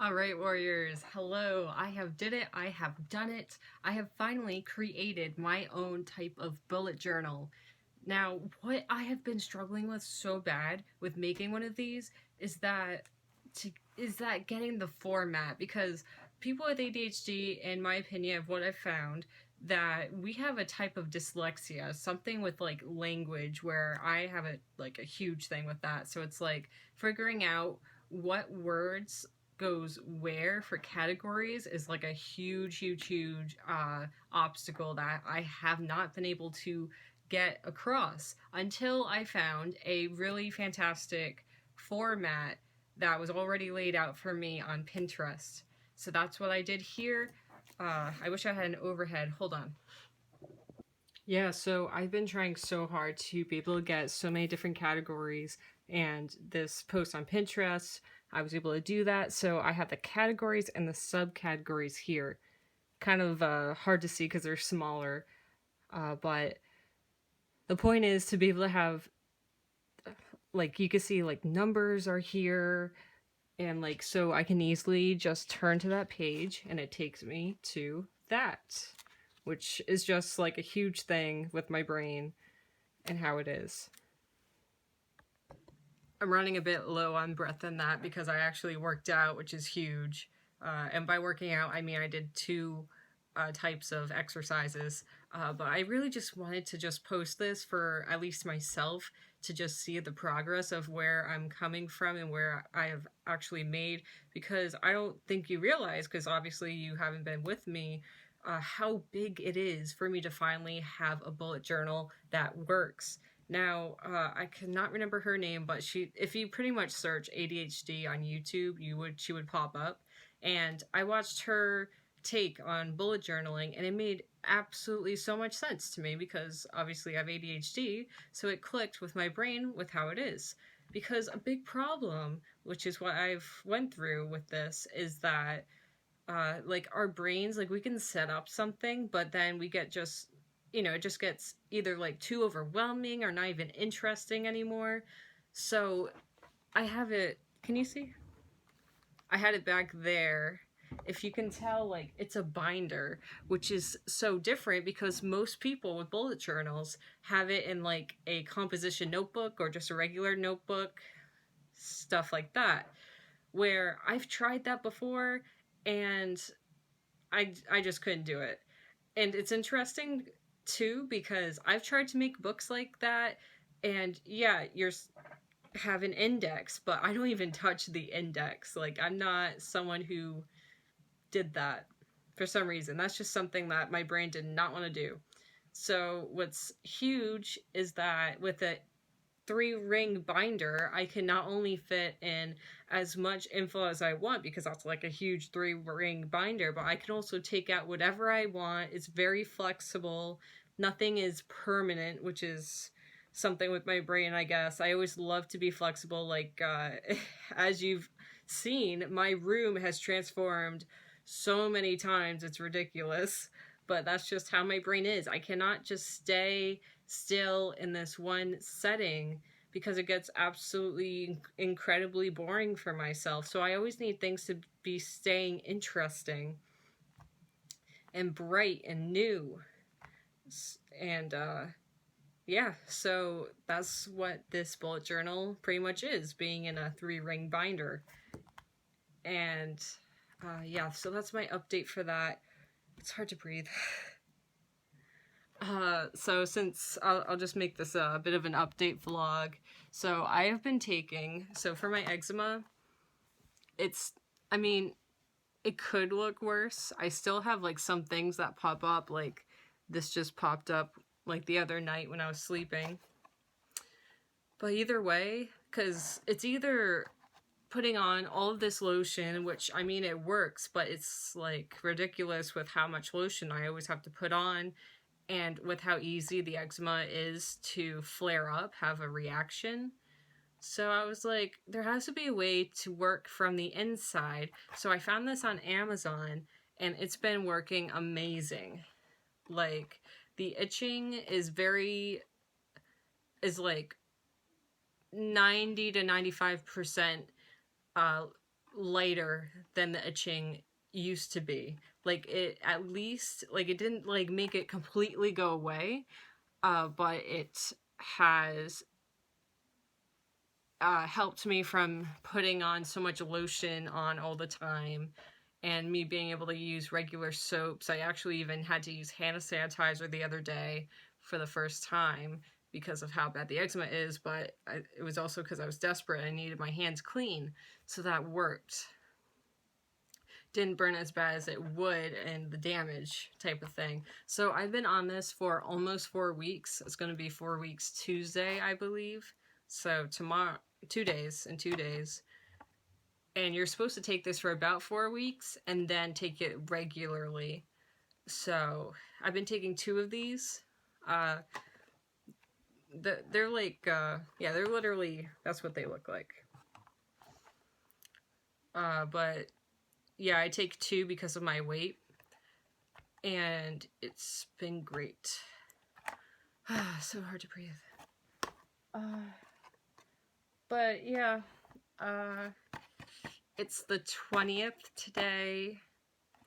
All right, warriors. Hello. I have did it. I have done it. I have finally created my own type of bullet journal. Now, what I have been struggling with so bad with making one of these is that getting the format, because people with ADHD, in my opinion, of what I've found, that we have a type of dyslexia, something with like language, where I have a huge thing with that. So it's like figuring out what words goes where for categories is like a huge obstacle that I have not been able to get across until I found a really fantastic format that was already laid out for me on Pinterest. So that's what I did here. I wish I had an overhead. Hold on. Yeah, so I've been trying so hard to be able to get so many different categories, and this post on Pinterest, I was able to do that. So I have the categories and the subcategories here. Kind of hard to see because they're smaller, but the point is to be able to have, like, you can see like numbers are here, and like so I can easily just turn to that page and it takes me to that, which is just like a huge thing with my brain and how it is. I'm running a bit low on breath in that because I actually worked out, which is huge. And by working out, I mean I did two types of exercises. But I really just wanted to just post this for at least myself to just see the progress of where I'm coming from and where I have actually made. Because I don't think you realize, because obviously you haven't been with me, how big it is for me to finally have a bullet journal that works. Now, I cannot remember her name, but if you pretty much search ADHD on YouTube, she would pop up. And I watched her take on bullet journaling, and it made absolutely so much sense to me because obviously I have ADHD, so it clicked with my brain with how it is. Because a big problem, which is what I've went through with this, is that like our brains, like we can set up something, but then we get just, it just gets either like too overwhelming or not even interesting anymore. So I have it. Can you see? I had it back there. If you can tell, like, it's a binder, which is so different because most people with bullet journals have it in like a composition notebook or just a regular notebook, stuff like that. Where I've tried that before and I just couldn't do it. And it's interesting too because I've tried to make books like that, and yeah, you're have an index, but I don't even touch the index. Like, I'm not someone who did that for some reason. That's just something that my brain did not want to do. So what's huge is that with a 3-ring binder, I can not only fit in as much info as I want because that's like a huge 3-ring binder, but I can also take out whatever I want. It's very flexible. Nothing is permanent, which is something with my brain, I guess. I always love to be flexible. Like, as you've seen, my room has transformed so many times, it's ridiculous. But that's just how my brain is. I cannot just stay still in this one setting because it gets absolutely incredibly boring for myself. So I always need things to be staying interesting and bright and new. And yeah, so that's what this bullet journal pretty much is, being in a 3-ring binder. And yeah, so that's my update for that. It's hard to breathe. So since I'll just make this a bit of an update vlog. So I have been taking, so for my eczema, it's, I mean, it could look worse. I still have like some things that pop up, like this just popped up like the other night when I was sleeping. But either way, because it's either putting on all of this lotion, which I mean it works, but it's like ridiculous with how much lotion I always have to put on, and with how easy the eczema is to flare up, have a reaction. So I was like, there has to be a way to work from the inside. So I found this on Amazon, and it's been working amazing. Like, the itching is like 90 to 95% lighter than the itching used to be. Like, it at least, like, it didn't like make it completely go away, but it has helped me from putting on so much lotion on all the time, and me being able to use regular soaps. I actually even had to use hand sanitizer the other day for the first time because of how bad the eczema is, but it was also because I was desperate. I needed my hands clean, so that worked. Didn't burn as bad as it would, and the damage type of thing. So I've been on this for almost 4 weeks. It's going to be 4 weeks Tuesday, I believe. So tomorrow, 2 days, in 2 days. And you're supposed to take this for about 4 weeks and then take it regularly. So I've been taking 2 of these. They're like, yeah, they're literally, that's what they look like. But yeah, I take 2 because of my weight, and it's been great. So hard to breathe. But yeah, it's the 20th today.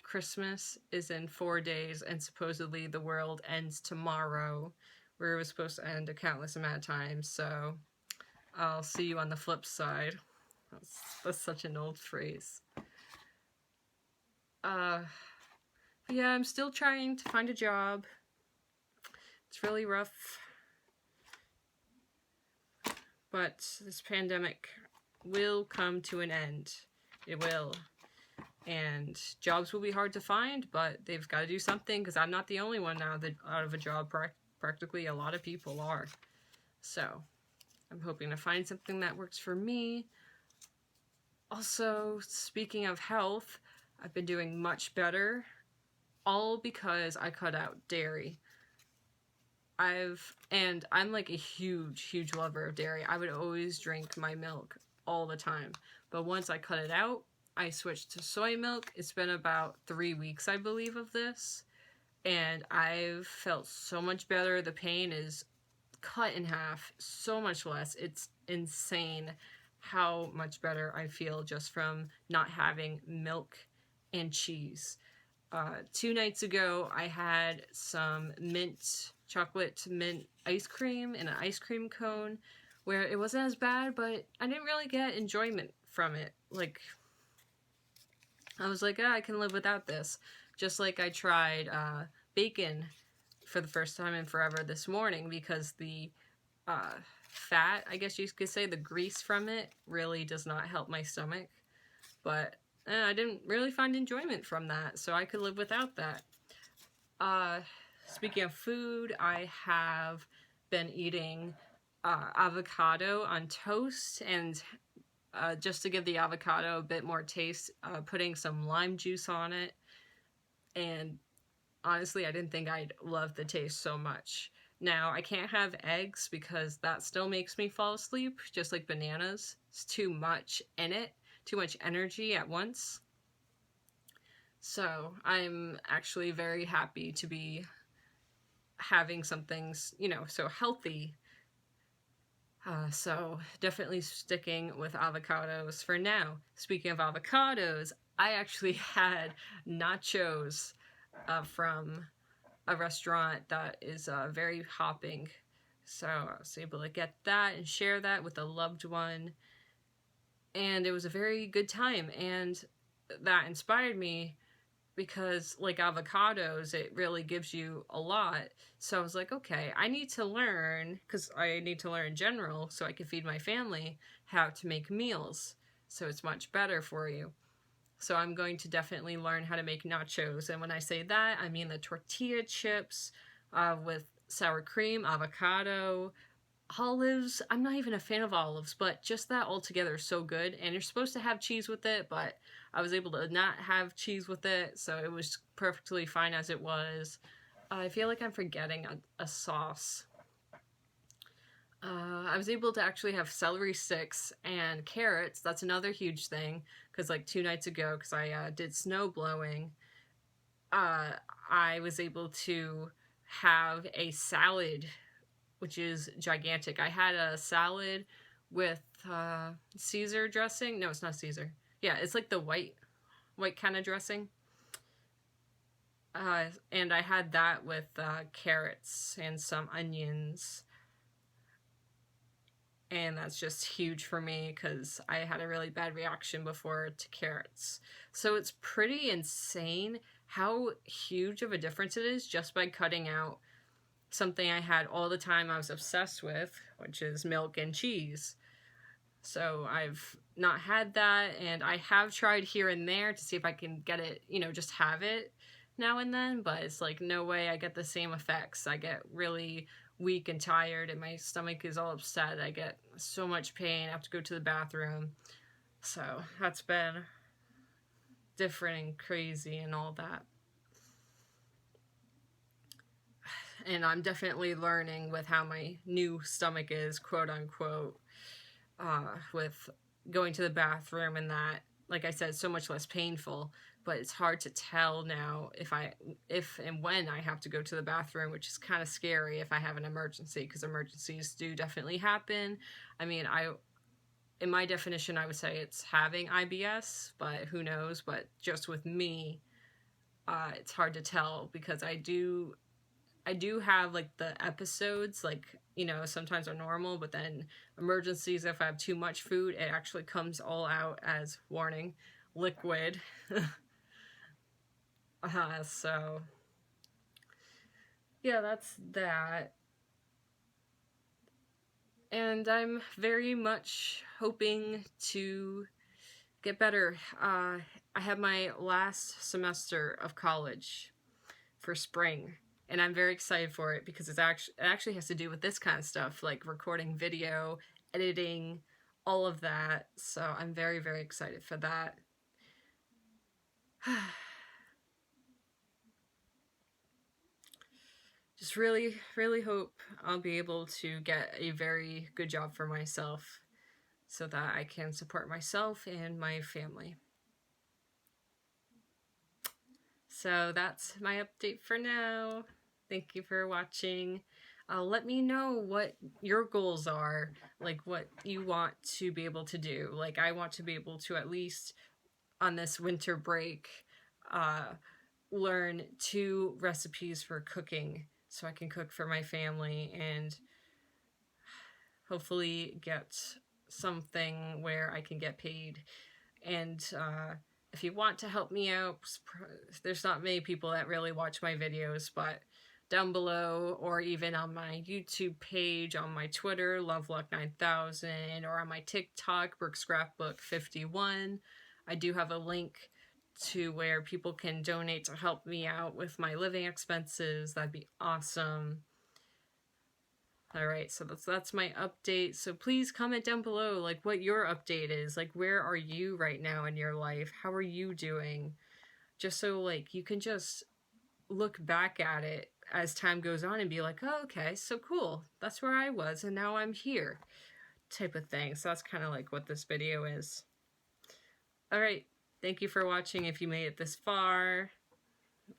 Christmas is in 4 days, and supposedly the world ends tomorrow, where it was supposed to end a countless amount of times. So I'll see you on the flip side. That's such an old phrase. But yeah, I'm still trying to find a job. It's really rough. But this pandemic will come to an end. It will. And jobs will be hard to find, but they've got to do something, because I'm not the only one now that out of a job. Practically a lot of people are. So I'm hoping to find something that works for me. Also, speaking of health, I've been doing much better, all because I cut out dairy. I'm like a huge lover of dairy. I would always drink my milk all the time. But once I cut it out, I switched to soy milk. It's been about 3 weeks, I believe, of this. And I've felt so much better. The pain is cut in half, so much less. It's insane how much better I feel just from not having milk and cheese. 2 nights ago, I had some chocolate mint ice cream in an ice cream cone, where it wasn't as bad, but I didn't really get enjoyment from it. Like, I was like, I can live without this. Just like I tried bacon for the first time in forever this morning, because the fat, I guess you could say, the grease from it really does not help my stomach. But I didn't really find enjoyment from that, so I could live without that. Speaking of food, I have been eating avocado on toast, and just to give the avocado a bit more taste, putting some lime juice on it. And honestly, I didn't think I'd love the taste so much. Now, I can't have eggs because that still makes me fall asleep, just like bananas. It's too much in it, too much energy at once. So I'm actually very happy to be having something, so healthy. So definitely sticking with avocados for now. Speaking of avocados, I actually had nachos from a restaurant that is very hopping. So I was able to get that and share that with a loved one. And it was a very good time. And that inspired me, because like avocados, it really gives you a lot. So I was like, okay, I need to learn, because I need to learn in general so I can feed my family, how to make meals so it's much better for you. So I'm going to definitely learn how to make nachos. And when I say that, I mean the tortilla chips with sour cream, avocado, olives. I'm not even a fan of olives, but just that all together is so good. And you're supposed to have cheese with it, but I was able to not have cheese with it, so it was perfectly fine as it was. I feel like I'm forgetting a sauce. I was able to actually have celery sticks and carrots. That's another huge thing, because like 2 nights ago, because I did snow blowing, I was able to have a salad, which is gigantic. I had a salad with Caesar dressing. No, it's not Caesar. Yeah, it's like the white kind of dressing. And I had that with carrots and some onions. And that's just huge for me because I had a really bad reaction before to carrots. So it's pretty insane how huge of a difference it is just by cutting out something I had all the time I was obsessed with, which is milk and cheese. So I've not had that, and I have tried here and there to see if I can get it, just have it now and then, but it's like no way I get the same effects. I get really weak and tired, and my stomach is all upset. I get so much pain. I have to go to the bathroom. So that's been different and crazy and all that. And I'm definitely learning with how my new stomach is, quote unquote, with going to the bathroom and that. Like I said, so much less painful, but it's hard to tell now if and when I have to go to the bathroom, which is kind of scary if I have an emergency, because emergencies do definitely happen. I mean, in my definition, I would say it's having IBS, but who knows? But just with me, it's hard to tell because I do have like the episodes, like, sometimes are normal, but then emergencies, if I have too much food, it actually comes all out as, warning, liquid. So yeah, that's that. And I'm very much hoping to get better. I have my last semester of college for spring, and I'm very excited for it because it actually has to do with this kind of stuff, like recording video, editing, all of that. So I'm very, very excited for that. Just really, really hope I'll be able to get a very good job for myself so that I can support myself and my family. So that's my update for now. Thank you for watching. Let me know what your goals are, like what you want to be able to do. Like I want to be able to, at least on this winter break, learn 2 recipes for cooking so I can cook for my family and hopefully get something where I can get paid. And if you want to help me out, there's not many people that really watch my videos, but down below, or even on my YouTube page, on my Twitter, loveluck9000, or on my TikTok, BrookeScrapbook51, I do have a link to where people can donate to help me out with my living expenses. That'd be awesome. Alright, so that's my update. So please comment down below, like, what your update is. Like, where are you right now in your life? How are you doing? Just so, like, you can just look back at it as time goes on and be like, oh, okay, so cool. That's where I was, and now I'm here. Type of thing. So that's kind of like what this video is. Alright, thank you for watching if you made it this far.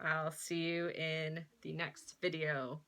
I'll see you in the next video.